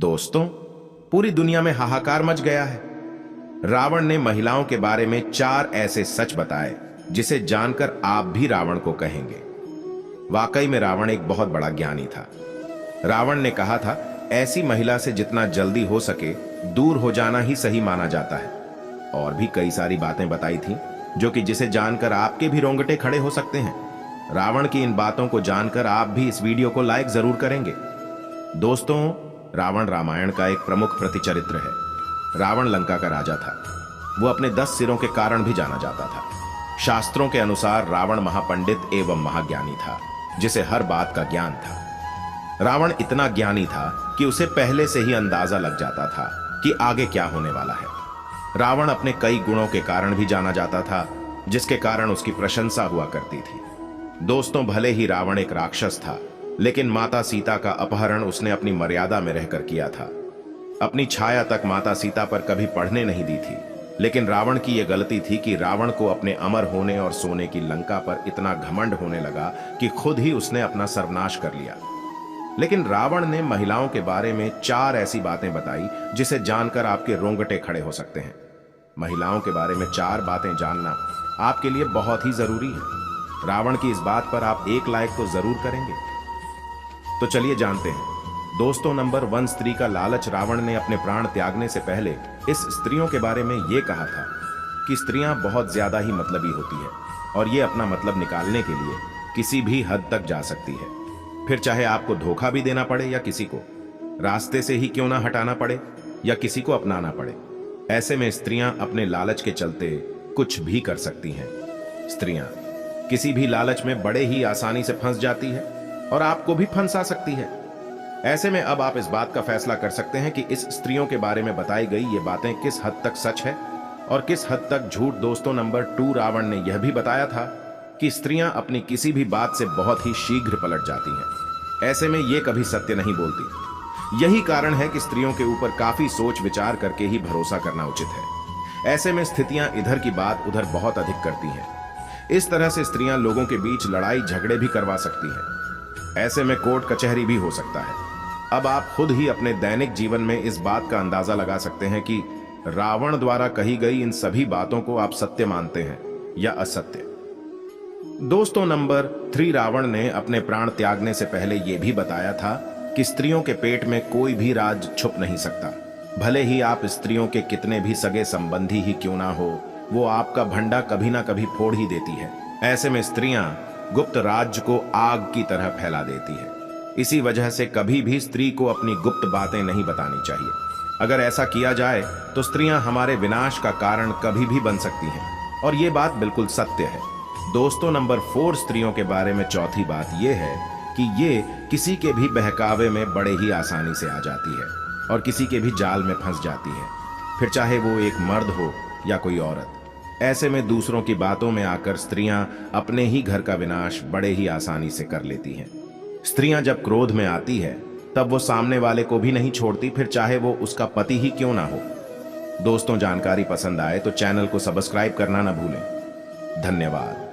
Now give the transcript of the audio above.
दोस्तों, पूरी दुनिया में हाहाकार मच गया है। रावण ने महिलाओं के बारे में 4 ऐसे सच बताए जिसे जानकर आप भी रावण को कहेंगे, वाकई में रावण एक बहुत बड़ा ज्ञानी था। रावण ने कहा था, ऐसी महिला से जितना जल्दी हो सके दूर हो जाना ही सही माना जाता है। और भी कई सारी बातें बताई थी जो कि जिसे जानकर आपके भी रोंगटे खड़े हो सकते हैं। रावण की इन बातों को जानकर आप भी इस वीडियो को लाइक जरूर करेंगे। दोस्तों, रावण रामायण का एक प्रमुख प्रतिचरित्र है। रावण लंका का राजा था। वो अपने 10 सिरों के कारण भी जाना जाता था। शास्त्रों के अनुसार रावण महापंडित एवं महाज्ञानी था, जिसे हर बात का ज्ञान था। रावण इतना ज्ञानी था कि उसे पहले से ही अंदाजा लग जाता था कि आगे क्या होने वाला है। रावण अपने कई गुणों के कारण भी जाना जाता था, जिसके कारण उसकी प्रशंसा हुआ करती थी। दोस्तों, भले ही रावण एक राक्षस था, लेकिन माता सीता का अपहरण उसने अपनी मर्यादा में रहकर किया था। अपनी छाया तक माता सीता पर कभी पड़ने नहीं दी थी। लेकिन रावण की यह गलती थी कि रावण को अपने अमर होने और सोने की लंका पर इतना घमंड होने लगा कि खुद ही उसने अपना सर्वनाश कर लिया। लेकिन रावण ने महिलाओं के बारे में 4 ऐसी बातें बताई जिसे जानकर आपके रोंगटे खड़े हो सकते हैं। महिलाओं के बारे में 4 बातें जानना आपके लिए बहुत ही जरूरी है। रावण की इस बात पर आप 1 लाइक तो जरूर करेंगे। तो चलिए जानते हैं। दोस्तों, नंबर 1, स्त्री का लालच। रावण ने अपने प्राण त्यागने से पहले इस स्त्रियों के बारे में यह कहा था कि स्त्रियां बहुत ज्यादा ही मतलबी होती है और ये अपना मतलब निकालने के लिए किसी भी हद तक जा सकती है। फिर चाहे आपको धोखा भी देना पड़े या किसी को रास्ते से ही क्यों ना हटाना पड़े या किसी को अपनाना पड़े। ऐसे में स्त्रियां अपने लालच के चलते कुछ भी कर सकती हैं। स्त्रियां किसी भी लालच में बड़े ही आसानी से फंस जाती है और आपको भी फंसा सकती है। ऐसे में अब आप इस बात का फैसला कर सकते हैं कि इस स्त्रियों के बारे में बताई गई ये बातें किस हद तक सच है और किस हद तक झूठ। दोस्तों, नंबर 2, रावण ने यह भी बताया था कि स्त्रियां अपनी किसी भी बात से बहुत ही शीघ्र पलट जाती हैं। ऐसे में ये कभी सत्य नहीं बोलती। यही कारण है कि स्त्रियों के ऊपर काफी सोच विचार करके ही भरोसा करना उचित है। ऐसे में स्थितियां इधर की बात उधर बहुत अधिक करती हैं। इस तरह से स्त्रियां लोगों के बीच लड़ाई झगड़े भी करवा सकती हैं। ऐसे में कोर्ट कचहरी भी हो सकता है। अब आप खुद ही अपने दैनिक जीवन में इस बात का अंदाजा लगा सकते हैं कि रावण द्वारा कही गई इन सभी बातों को आप सत्य मानते हैं या असत्य। दोस्तों, नंबर 3, रावण ने अपने प्राण त्यागने से पहले यह भी बताया था कि स्त्रियों के पेट में कोई भी राज छुप नहीं सकता। भले ही आप स्त्रियों के कितने भी सगे संबंधी ही क्यों ना हो, वो आपका भंडा कभी ना कभी फोड़ ही देती है। ऐसे में स्त्रियां गुप्त राज्य को आग की तरह फैला देती है। इसी वजह से कभी भी स्त्री को अपनी गुप्त बातें नहीं बतानी चाहिए। अगर ऐसा किया जाए तो स्त्रियां हमारे विनाश का कारण कभी भी बन सकती हैं और ये बात बिल्कुल सत्य है। दोस्तों, नंबर 4, स्त्रियों के बारे में चौथी बात यह है कि ये किसी के भी बहकावे में बड़े ही आसानी से आ जाती है और किसी के भी जाल में फंस जाती है, फिर चाहे वो एक मर्द हो या कोई औरत। ऐसे में दूसरों की बातों में आकर स्त्रियां अपने ही घर का विनाश बड़े ही आसानी से कर लेती हैं। स्त्रियां जब क्रोध में आती है तब वो सामने वाले को भी नहीं छोड़ती, फिर चाहे वो उसका पति ही क्यों ना हो। दोस्तों, जानकारी पसंद आए तो चैनल को सब्सक्राइब करना ना भूलें। धन्यवाद।